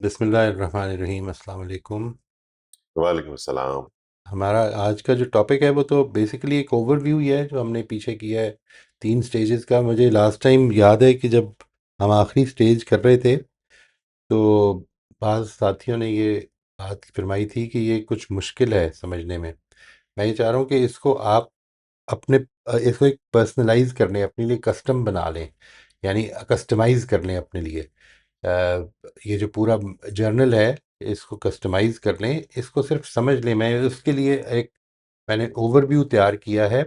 बिस्मिल्लाहिर्रहमानिर्रहीम। अस्सलाम वालेकुम। वालेकुम सलाम। हमारा आज का जो टॉपिक है वो तो बेसिकली एक ओवरव्यू ही है जो हमने पीछे किया है 3 स्टेजेस का। मुझे लास्ट टाइम याद है कि जब हम आखिरी स्टेज कर रहे थे तो बाज़ साथियों ने ये बात फरमाई थी कि ये कुछ मुश्किल है समझने में। मैं ये चाह रहा हूँ कि इसको आप अपने इसको एक पर्सनलाइज कर लें, अपने लिए कस्टम बना लें, यानी कस्टमाइज कर लें अपने लिए। ये जो पूरा जर्नल है इसको कस्टमाइज कर लें, इसको सिर्फ समझ लें। मैं उसके लिए एक मैंने ओवरव्यू तैयार किया है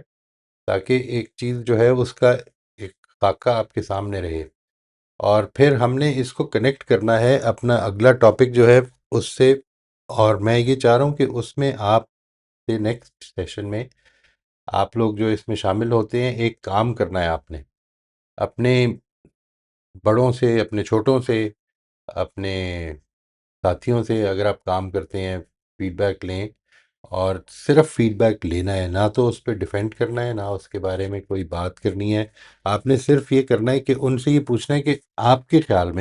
ताकि एक चीज़ जो है उसका एक खाका आपके सामने रहे। और फिर हमने इसको कनेक्ट करना है अपना अगला टॉपिक जो है उससे। और मैं ये चाह रहा हूँ कि उसमें आप नेक्स्ट सेशन में आप लोग जो इसमें शामिल होते हैं, एक काम करना है आपने अपने बड़ों से, अपने छोटों से, अपने साथियों से अगर आप काम करते हैं फीडबैक लें। और सिर्फ फीडबैक लेना है, ना तो उस पर डिफेंड करना है ना उसके बारे में कोई बात करनी है। आपने सिर्फ ये करना है कि उनसे ये पूछना है कि आपके ख्याल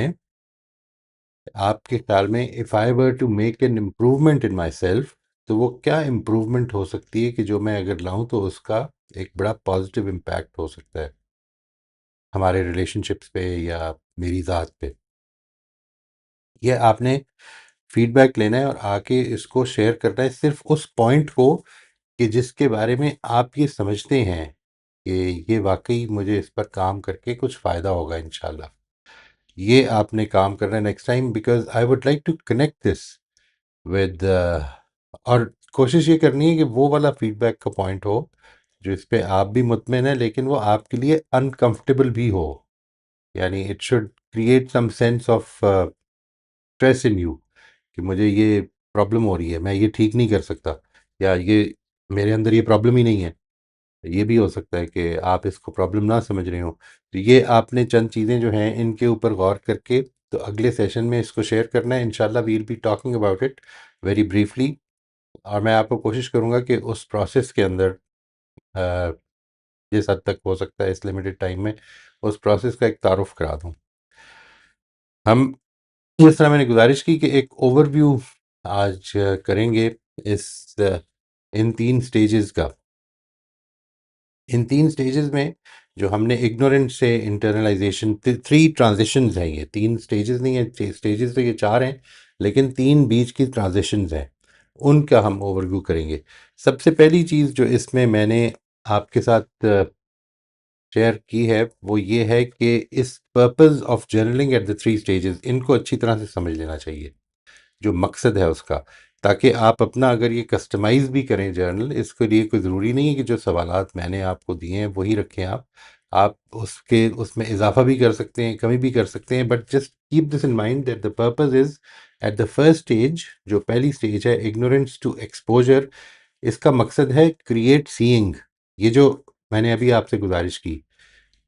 में if I were to make an improvement in my self, तो वो क्या इम्प्रूवमेंट हो सकती है कि जो मैं अगर लाऊं तो उसका एक बड़ा पॉजिटिव इम्पैक्ट हो सकता है हमारे रिलेशनशिप्स पे या मेरी ज़ात पे। ये आपने फीडबैक लेना है और आके इसको शेयर करना है सिर्फ उस पॉइंट को कि जिसके बारे में आप ये समझते हैं कि ये वाकई मुझे इस पर काम करके कुछ फ़ायदा होगा इंशाल्लाह। ये आपने काम करना है next time, because I would like to connect this with. और कोशिश ये करनी है कि वो वाला फीडबैक का पॉइंट हो जो इस पे आप भी मुतमिन है लेकिन वो आपके लिए अनकंफर्टेबल भी हो। यानी it should create some sense of stress in you कि मुझे ये प्रॉब्लम हो रही है, मैं ये ठीक नहीं कर सकता, या ये मेरे अंदर ये प्रॉब्लम ही नहीं है। ये भी हो सकता है कि आप इसको प्रॉब्लम ना समझ रहे हो। तो ये आपने चंद चीज़ें जो हैं इनके ऊपर गौर करके तो अगले सेशन में इसको शेयर करना है। इंशाल्लाह we'll be talking about it very briefly. और मैं आपको कोशिश करूँगा कि उस प्रोसेस के अंदर अ, जिस हद तक हो सकता है इस लिमिटेड टाइम में उस प्रोसेस का एक तारुफ करा दूँ। हम जिस तरह मैंने गुजारिश की कि एक ओवरव्यू आज करेंगे इस इन 3 स्टेजेस का। इन 3 स्टेजेस में जो हमने इग्नोरेंस से इंटरनलाइजेशन, 3 ट्रांजिशंस हैं। ये 3 स्टेजेस नहीं है, स्टेजेस तो ये 4 हैं, लेकिन 3 बीच की ट्रांजिशंस हैं, उनका हम ओवरव्यू करेंगे। सबसे पहली चीज़ जो इसमें मैंने आपके साथ शेयर की है वो ये है कि इस purpose of journaling at the 3 stages, इनको अच्छी तरह से समझ लेना चाहिए जो मकसद है उसका, ताकि आप अपना अगर ये कस्टमाइज भी करें जर्नल, इसके लिए कोई ज़रूरी नहीं है कि जो सवालात मैंने आपको दिए हैं वही रखें आप उसके उसमें इजाफा भी कर सकते हैं, कमी भी कर सकते हैं, but just keep this in mind that the purpose is at the first stage, जो पहली स्टेज है इग्नोरेंस टू एक्सपोजर, इसका मकसद है क्रिएट सीइंग। ये जो मैंने अभी आपसे गुजारिश की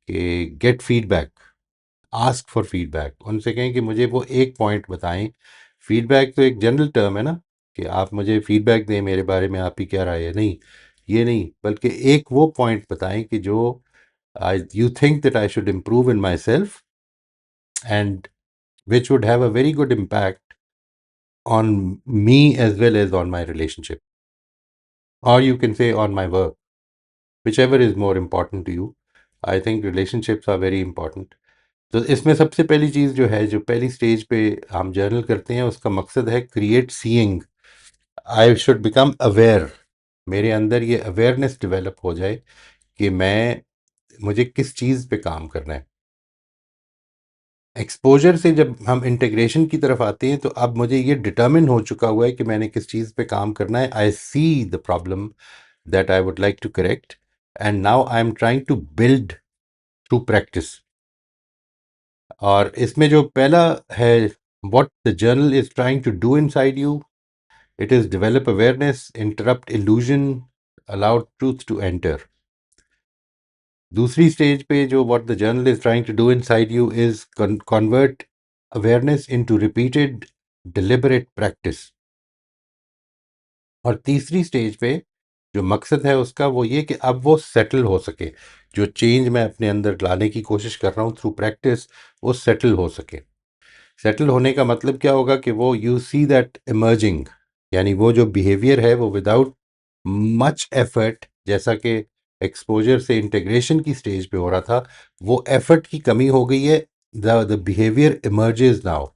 कि gate feedback, ask for feedback, उनसे कहें कि मुझे वो एक पॉइंट बताएं। फीडबैक तो एक जनरल टर्म है ना, कि आप मुझे फीडबैक दें मेरे बारे में, आपकी क्या राय है, नहीं, ये नहीं, बल्कि एक वो पॉइंट बताएं कि जो I you think that I should improve in my self and which would have a very good impact on me as well as on my relationship, or you can say on my work, whichever is more important to you. I think relationships are very important. तो इसमें सबसे पहली चीज़ जो है, जो पहली stage पे हम जर्नल करते हैं, उसका मकसद है create seeing. I should become aware, मेरे अंदर ये अवेयरनेस डेवलप हो जाए कि मुझे किस चीज़ पे काम करना है। एक्सपोजर से जब हम इंटीग्रेशन की तरफ आते हैं तो अब मुझे ये डिटर्मिन हो चुका हुआ है कि मैंने किस चीज़ पे काम करना है। I see the problem that I would like to correct, and now I am trying to build through practice. और इसमें जो पहला है, what the journal is trying to do inside you, it is develop awareness, interrupt illusion, allow truth to enter. दूसरी stage पे जो what the journal is trying to do inside you is convert awareness into repeated deliberate practice. और तीसरी stage पे जो मकसद है उसका वो ये कि अब वो सेटल हो सके, जो चेंज मैं अपने अंदर लाने की कोशिश कर रहा हूँ थ्रू प्रैक्टिस, वो सेटल हो सके। सेटल होने का मतलब क्या होगा कि वो यू सी दैट इमर्जिंग, यानी वो जो बिहेवियर है वो विदाउट मच एफर्ट, जैसा कि एक्सपोजर से इंटीग्रेशन की स्टेज पे हो रहा था, वो एफर्ट की कमी हो गई है। The behaviour emerges now.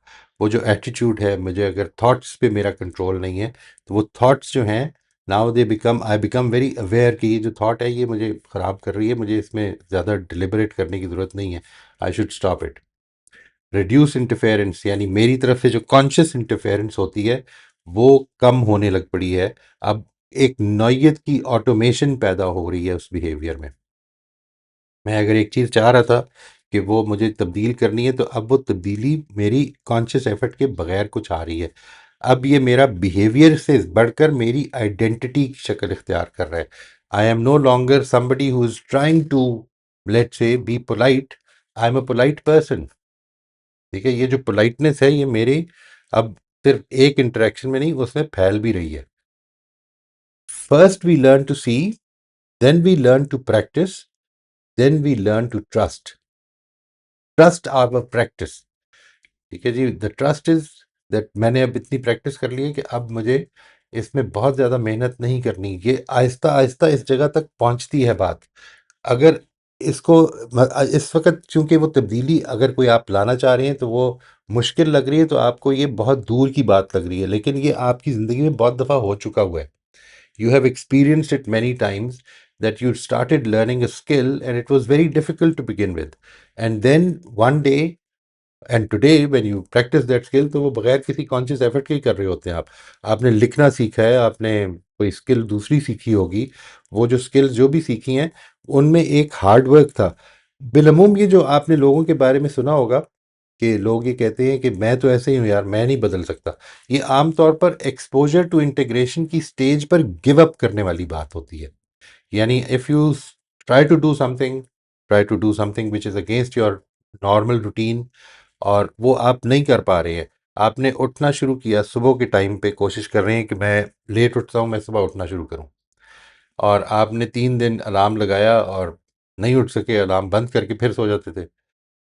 वो जो एटीट्यूड है, मुझे अगर थॉट्स पे मेरा कंट्रोल नहीं है तो वो थॉट्स जो हैं, now they become, I become very aware कि ये जो थॉट है ये मुझे ख़राब कर रही है, मुझे इसमें ज़्यादा डिलिबरेट करने की ज़रूरत नहीं है, I should stop it. Reduce interference, यानी मेरी तरफ से जो कॉन्शियस इंटरफेरेंस होती है वो कम होने लग पड़ी है। अब एक नौयत की ऑटोमेशन पैदा हो रही है उस बिहेवियर में। मैं अगर एक चीज़ चाह रहा था कि वो मुझे तब्दील करनी है, तो अब वो तब्दीली मेरी कॉन्शियस एफर्ट के बगैर कुछ आ रही है। अब ये मेरा बिहेवियर से बढ़कर मेरी आइडेंटिटी की शक्ल इख्तियार कर रहा है। I am no longer somebody who is trying to, let's say, be polite. I am a polite person. ठीक है, ये जो पोलाइटनेस है ये मेरी अब सिर्फ एक इंटरेक्शन में नहीं, उसमें फैल भी रही है। First we learn to see, then we learn to practice, then we learn to trust. Trust our practice. ठीक है जी, द ट्रस्ट इज दैट मैंने अब इतनी प्रैक्टिस कर ली है कि अब मुझे इसमें बहुत ज़्यादा मेहनत नहीं करनी। ये आहिस्ता आहिस्ता इस जगह तक पहुंचती है बात। अगर इसको इस वक्त चूंकि वो तब्दीली अगर कोई आप लाना चाह रहे हैं तो वो मुश्किल लग रही है, तो आपको ये बहुत दूर की बात लग रही है, लेकिन ये आपकी ज़िंदगी में बहुत दफ़ा हो चुका हुआ है। You have experienced it many times that you started learning a skill and it was very difficult to begin with. And then one day, and today when you practice that skill, तो वो बगैर किसी conscious effort के ही कर रहे होते हैं आप। आपने लिखना सीखा है, आपने कोई स्किल दूसरी सीखी होगी, वो जो स्किल्स जो भी सीखी हैं उनमें एक हार्ड वर्क था। बिलअमूम ये जो आपने लोगों के बारे में सुना होगा कि लोग ये कहते हैं कि मैं तो ऐसे ही हूँ यार, मैं नहीं बदल सकता, ये आमतौर पर एक्सपोजर टू इंटीग्रेशन की स्टेज पर गिव अप करने वाली बात होती है। यानी if you try to do something, try to do something which is against your normal routine, और वो आप नहीं कर पा रहे हैं। आपने उठना शुरू किया सुबह के टाइम पे, कोशिश कर रहे हैं कि मैं लेट उठता हूँ, मैं सुबह उठना शुरू करूँ, और आपने 3 दिन अलार्म लगाया और नहीं उठ सके, अलार्म बंद करके फिर सो जाते थे।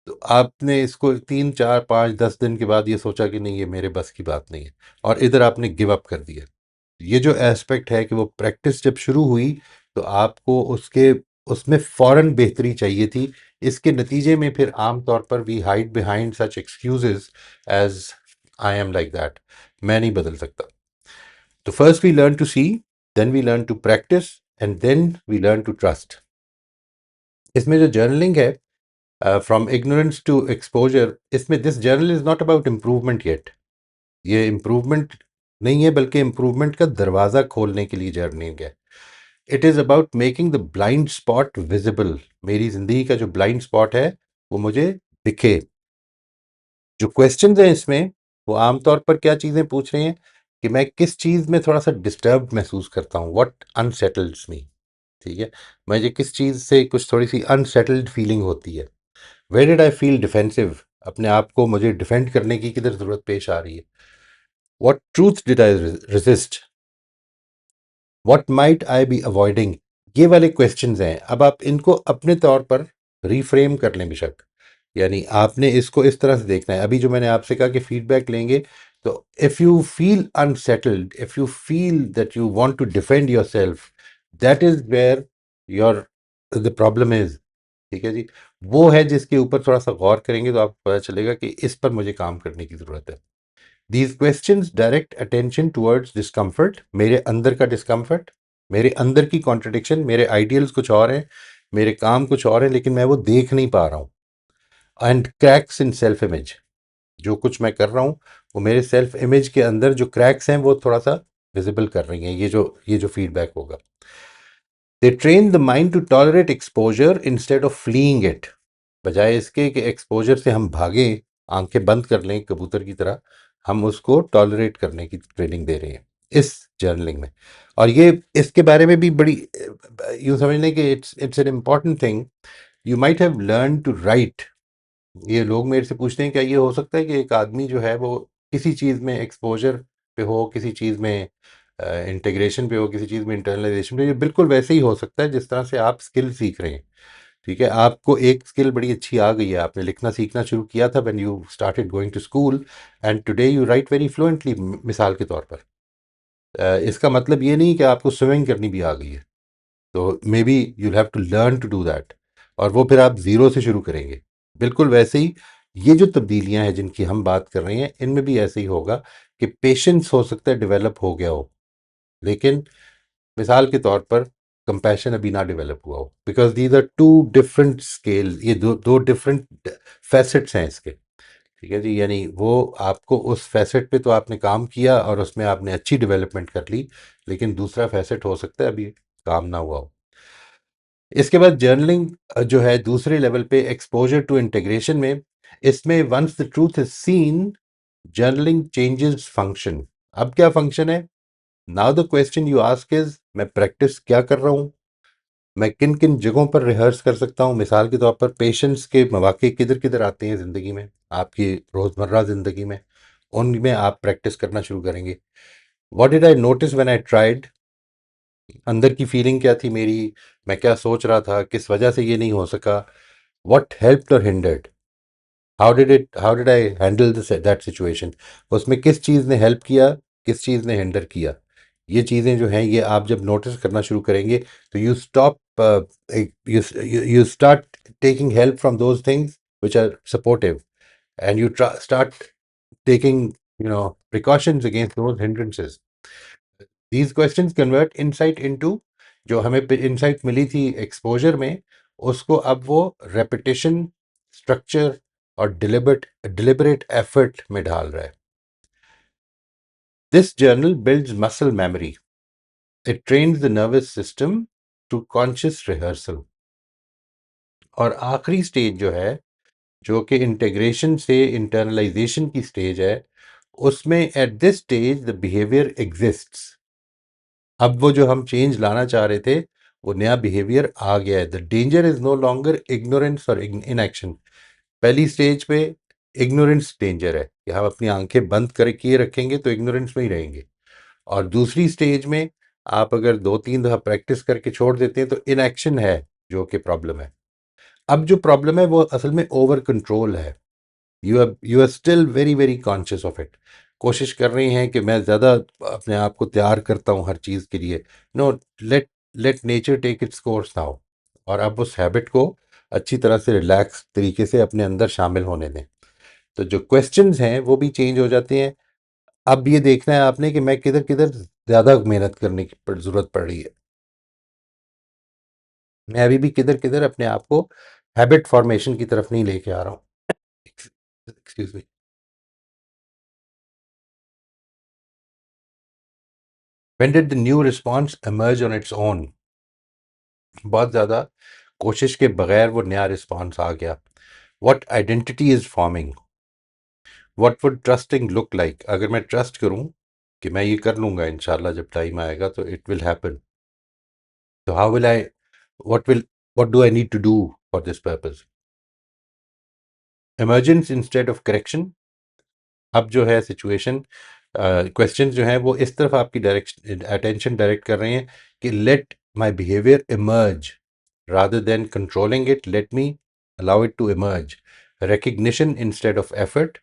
तो आपने इसको 3 4 5 10 दिन के बाद ये सोचा कि नहीं, ये मेरे बस की बात नहीं है, और इधर आपने गिव अप कर दिया। ये जो एस्पेक्ट है कि वो प्रैक्टिस जब शुरू हुई तो आपको उसके उसमें फ़ौरन बेहतरी चाहिए थी। इसके नतीजे में फिर आम तौर पर we hide behind such excuses as I am like that, मैं नहीं बदल सकता। तो first we learn to see, then we learn to practice, and then we learn to trust. इसमें जो जर्नलिंग है, फ्रॉम इग्नोरेंस टू एक्सपोजर, इसमें this journal is not about improvement yet. ये इम्प्रूवमेंट नहीं है, बल्कि इम्प्रूवमेंट का दरवाज़ा खोलने के लिए जर्निंग है। It is about making the blind spot visible. मेरी ज़िंदगी का जो ब्लाइंड स्पॉट है वो मुझे दिखे। जो क्वेश्चंस हैं इसमें, वो आमतौर पर क्या चीज़ें पूछ रहे हैं कि मैं किस चीज़ में थोड़ा सा डिस्टर्ब महसूस करता हूँ, व्हाट अनसेटल्स मी। ठीक है, मुझे किस चीज़ से कुछ थोड़ी सी अनसेटल्ड फीलिंग होती है। Where did I feel defensive, अपने आप को मुझे डिफेंड करने की किधर ज़रूरत पेश आ रही है। What truth did I resist, what might I be avoiding. ये वाले क्वेश्चंस हैं। अब आप इनको अपने तौर पर रिफ्रेम कर लें बेशक, यानी आपने इसको इस तरह से देखना है। अभी जो मैंने आपसे कहा कि फीडबैक लेंगे, तो if you feel unsettled, if you feel that you want to defend your self, that is where your the problem is. ठीक है जी, वो है जिसके ऊपर थोड़ा सा गौर करेंगे तो आपको पता चलेगा कि इस पर मुझे काम करने की ज़रूरत है। These questions direct attention towards discomfort, मेरे अंदर का डिस्कम्फर्ट, मेरे अंदर की कॉन्ट्रडिक्शन। मेरे आइडियल्स कुछ और हैं, मेरे काम कुछ और हैं, लेकिन मैं वो देख नहीं पा रहा हूँ। And cracks in self image, जो कुछ मैं कर रहा हूँ वो मेरे सेल्फ इमेज के अंदर जो क्रैक्स हैं वो थोड़ा सा विजिबल कर रही हैं। ये जो फीडबैक होगा, they train the mind to tolerate exposure instead of fleeing it. बजाय इसके कि एक्सपोजर से हम भागें, आंखें बंद कर लें कबूतर की तरह, हम उसको टॉलरेट करने की ट्रेनिंग दे रहे हैं इस जर्नलिंग में। और ये इसके बारे में भी बड़ी यूँ समझ लें कि it's it's an important thing. You might have learn to write. ये लोग मेरे से पूछते हैं क्या ये हो सकता है कि एक आदमी जो है वो किसी चीज़ में एक्सपोजर पे हो, किसी चीज़ में इंटीग्रेशन पे हो, किसी चीज़ में इंटरनलाइजेशन पे। ये बिल्कुल वैसे ही हो सकता है जिस तरह से आप स्किल सीख रहे हैं। ठीक है, आपको एक स्किल बड़ी अच्छी आ गई है, आपने लिखना सीखना शुरू किया था when you started going to school, and today you write very fluently, मिसाल के तौर पर। इसका मतलब ये नहीं कि आपको स्विमिंग करनी भी आ गई है। तो maybe you'll have to learn to do that, और वो फिर आप ज़ीरो से शुरू करेंगे। बिल्कुल वैसे ही ये जो तब्दीलियां हैं जिनकी हम बात कर रहे हैं, इनमें भी ऐसे ही होगा कि पेशेंस हो सकता है डेवलप हो गया हो, लेकिन मिसाल के तौर पर कंपैशन अभी ना डेवलप हुआ हो, because these are two different scale, ये दो दो डिफरेंट फैसेट्स हैं इसके। ठीक है जी, यानी वो आपको उस फैसेट पे तो आपने काम किया और उसमें आपने अच्छी डेवलपमेंट कर ली, लेकिन दूसरा फैसेट हो सकता है अभी काम ना हुआ हो। इसके बाद जर्नलिंग जो है दूसरे लेवल पे, एक्सपोजर टू इंटीग्रेशन में, इसमें once the truth is seen, journaling changes function. अब क्या फंक्शन है? Now the question you ask is, मैं प्रैक्टिस क्या कर रहा हूं, मैं किन किन जगहों पर रिहर्स कर सकता हूं। मिसाल के तौर पर पेशेंस के मौके किधर किधर आते हैं ज़िंदगी में, आपकी रोज़मर्रा ज़िंदगी में, उनमें आप प्रैक्टिस करना शुरू करेंगे। What did I notice when I tried, अंदर की फीलिंग क्या थी मेरी, मैं क्या सोच रहा था, किस वजह से ये नहीं हो सका, व्हाट हेल्प्ड और hindered, how did I handle that situation, उसमें किस चीज़ ने हेल्प किया, किस चीज़ ने हिंडर किया। ये चीज़ें जो हैं, ये आप जब नोटिस करना शुरू करेंगे तो you stop, you start taking help from those things which are supportive, and you start taking, precautions against those hindrances. These questions convert insight into, जो हमें insight मिली थी एक्सपोजर में, उसको अब वो repetition, स्ट्रक्चर और deliberate effort में ढाल रहा है। This journal builds muscle memory. It trains the nervous system to conscious rehearsal. और आखिरी स्टेज जो है, जो कि इंटीग्रेशन से इंटरनलाइजेशन की स्टेज है, उसमें at this stage the behaviour exists. अब वो जो हम चेंज लाना चाह रहे थे, वो नया बिहेवियर आ गया है। The danger is no longer ignorance और इनएक्शन। पहली स्टेज पे इग्नोरेंस डेंजर है कि हम अपनी आंखें बंद कर किए रखेंगे तो इग्नोरेंस में ही रहेंगे, और दूसरी स्टेज में आप अगर 2-3 दफा प्रैक्टिस करके छोड़ देते हैं तो इनएक्शन है जो कि प्रॉब्लम है। अब जो प्रॉब्लम है वो असल में ओवर कंट्रोल है। You are still very very conscious of it. कोशिश कर रही हैं कि मैं ज़्यादा अपने आप को तैयार करता हूँ हर चीज़ के लिए। No, let let nature take its course now, और अब उस हैबिट को अच्छी तरह से रिलैक्स तरीके से अपने अंदर शामिल होने दें। तो जो क्वेश्चंस हैं वो भी चेंज हो जाते हैं। अब ये देखना है आपने कि मैं किधर किधर ज़्यादा मेहनत करने की ज़रूरत पड़ रही है, मैं अभी भी किधर किधर अपने आप को हैबिट फॉर्मेशन की तरफ नहीं लेके आ रहा हूँ। Excuse me. When did the new response emerge on its own? बहुत ज़्यादा कोशिश के बगैर वो नया रिस्पॉन्स आ गया। What identity is forming, what would trusting look like. अगर मैं ट्रस्ट करूं कि मैं ये कर लूंगा इंशाल्लाह, जब टाइम आएगा तो इट विल हैपन, तो how will I, what will, what do I need to do for this purpose. Emergence instead of correction. अब जो है सिचुएशन, क्वेश्चन जो है वो इस तरफ आपकी डायरेक्शन अटेंशन डायरेक्ट कर रहे हैं कि let my behaviour emerge, rather than controlling it, let me allow it to emerge. Recognition instead of effort.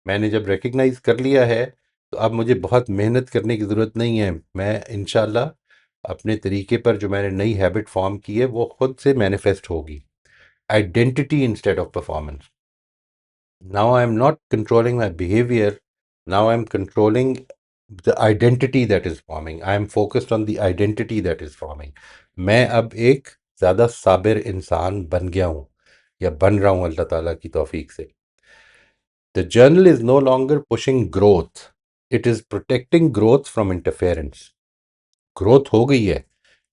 मैंने जब recognize कर लिया है तो अब मुझे बहुत मेहनत करने की ज़रूरत नहीं है। मैं इंशाल्लाह अपने तरीके पर जो मैंने नई हैबिट फॉर्म की है वो खुद से मैनिफेस्ट होगी। Identity instead of performance. Now I am not controlling my behaviour, now I am controlling the identity that is forming. I am focused on the identity that is forming. मैं अब एक ज़्यादा साबिर इंसान बन गया हूँ, या बन रहा हूँ अल्लाह ताला की तौफीक से। The journal is no longer pushing growth, it is protecting growth from interference. Growth हो गई है,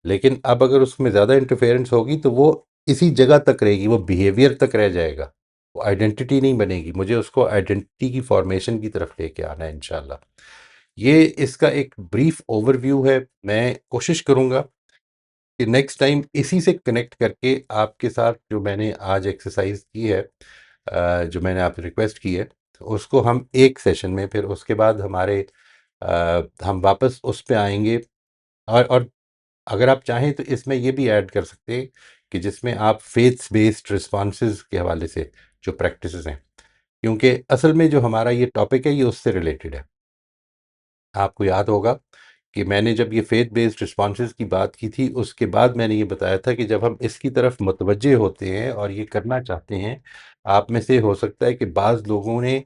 लेकिन अब अगर उसमें ज़्यादा इंटरफेरेंस होगी तो वो इसी जगह तक रहेगी, वो बिहेवियर तक रह जाएगा, वो आइडेंटिटी नहीं बनेगी। मुझे उसको आइडेंटिटी की फॉर्मेशन की तरफ लेके आना है इंशाल्लाह। ये इसका एक ब्रीफ ओवरव्यू है। मैं कोशिश करूँगा कि नेक्स्ट टाइम इसी से कनेक्ट करके आपके साथ जो मैंने आज एक्सरसाइज की है, जो मैंने आप रिक्वेस्ट की है, उसको हम एक सेशन में, फिर उसके बाद हम वापस उस पे आएंगे। और अगर आप चाहें तो इसमें ये भी ऐड कर सकते हैं कि जिसमें आप फेथ्स बेस्ड रिस्पॉन्सेज के हवाले से जो प्रैक्टिसेस हैं, क्योंकि असल में जो हमारा ये टॉपिक है ये उससे रिलेटेड है। आपको याद होगा कि मैंने जब ये फेथ बेस्ड रिस्पॉन्सेज की बात की थी, उसके बाद मैंने ये बताया था कि जब हम इसकी तरफ मुतवज्जे होते हैं और ये करना चाहते हैं, आप में से हो सकता है कि बाज़ लोगों ने,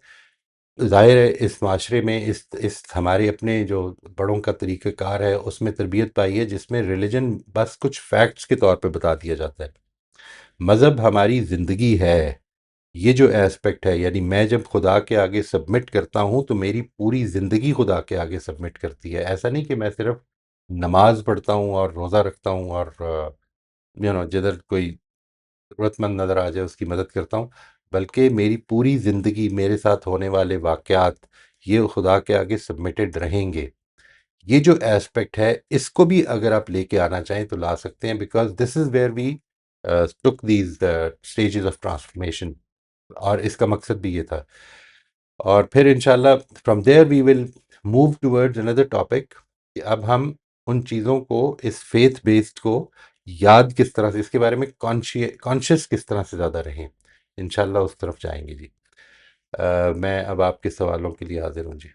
ज़ाहिर है इस माशरे में, इस हमारे अपने जो बड़ों का तरीक़ाकार है उसमें तरबियत पाई है जिसमें रिलीजन बस कुछ फैक्ट्स के तौर पे बता दिया जाता है। मज़हब हमारी ज़िंदगी है। ये जो एस्पेक्ट है, यानी मैं जब खुदा के आगे सबमिट करता हूँ तो मेरी पूरी ज़िंदगी खुदा के आगे सबमिट करती है। ऐसा नहीं कि मैं सिर्फ नमाज पढ़ता हूँ और रोज़ा रखता हूँ और जिधर कोई ज़रूरतमंद नज़र आ जाए उसकी मदद करता हूँ, बल्कि मेरी पूरी ज़िंदगी, मेरे साथ होने वाले वाक़यात, ये खुदा के आगे सबमिटेड रहेंगे। ये जो एस्पेक्ट है, इसको भी अगर आप लेके आना चाहें तो ला सकते हैं, because this is where we took these stages of transformation, और इसका मकसद भी ये था। और फिर इंशाल्लाह from there we will move towards another topic, कि अब हम उन चीज़ों को, इस फेथ बेस्ड को याद किस तरह से, इसके बारे में कॉन्शियस किस तरह से ज़्यादा रहें, इंशाल्लाह उस तरफ जाएंगे जी। मैं अब आपके सवालों के लिए हाजिर हूँ जी।